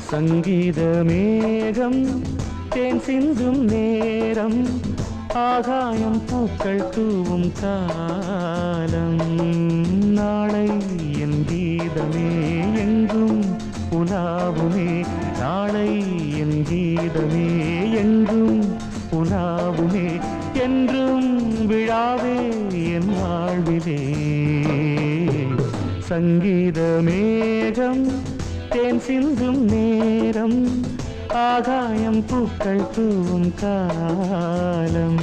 சங்கீத மேகம் தேன் சிந்தும் நேரம் ஆகாயம் பூக்கள் தூவும் காலம் நாளை என் கீதமே எங்கும் உலாவுமே நாளை என் கீதமே எங்கும் உலாவுமே என்றும் விழாவே என் வாழ்விலே சங்கீத மேகம் தேன் சிந்தும் நேரம் ஆகாயம் பூக்கள் தூவும் காலம்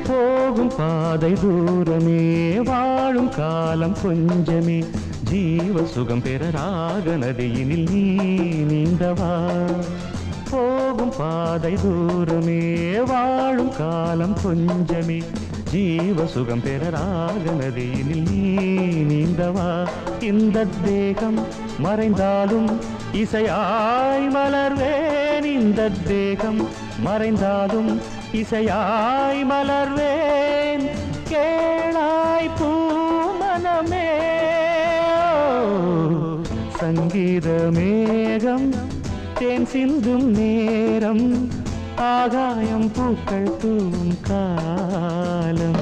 போகும் பாதை தூரமே வாழும் காலம் கொஞ்சமே ஜீவ சுகம் பெற ராக நதியினில் நீ நீந்தவா போகும் பாதை தூரமே வாழும் காலம் கொஞ்சமே ஜீவ சுகம் பெற ராக நதியினில் நீ நீந்தவா இந்த தேகம் மறைந்தாலும் இசையாய் மலர்வேன் இந்த தேகம் மறைந்தாலும் இசையாய் மலர்வேன் கேளாய் பூமனமே சங்கீத மேகம் தேன் சிந்தும் நேரம் ஆகாயம் பூக்கள் தூவும் காலம்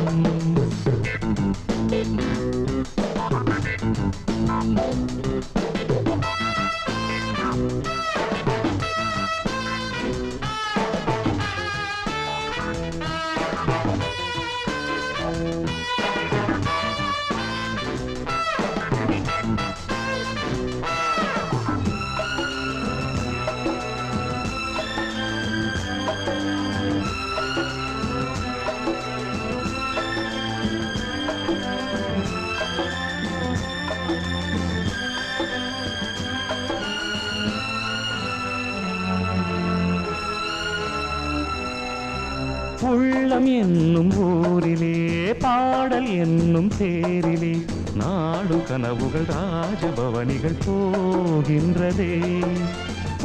உள்ளம் என்னும் ஊரிலே பாடல் என்னும் தேரிலே நாடு கனவுகள் ராஜபவனிகள் போகின்றதே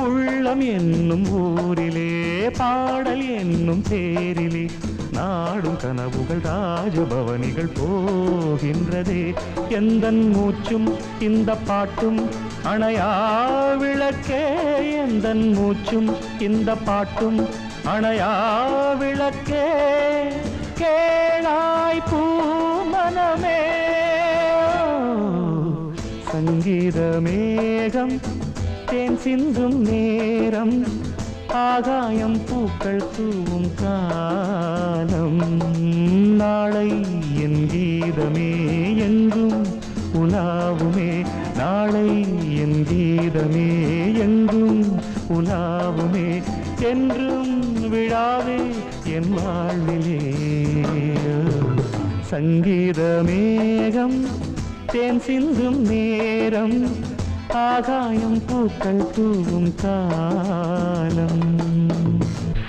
உள்ளம் என்னும் ஊரிலே பாடல் என்னும் தேரிலே நாடும் கனவுகள் ராஜபவனிகள் போகின்றதே எந்தன் மூச்சும் இந்த பாட்டும் அணையா விளக்கே எந்தன் மூச்சும் இந்த பாட்டும் அணையா விளக்கே கேளாய் பூமனமே சங்கீத மேகம் தேன் சிந்தும் நேரம் ஆகாயம் பூக்கள் தூவும் காலம் நாளை என் கீதமே எங்கும் உலாவுமே நாளை என் கீதமே எங்கும் உலாவுமே என்றும் விழாவே என் வாழ்விலே சங்கீத மேகம் தேன் சிந்தும் நேரம் ஆகாயம் பூக்கள் தூவும் காலம்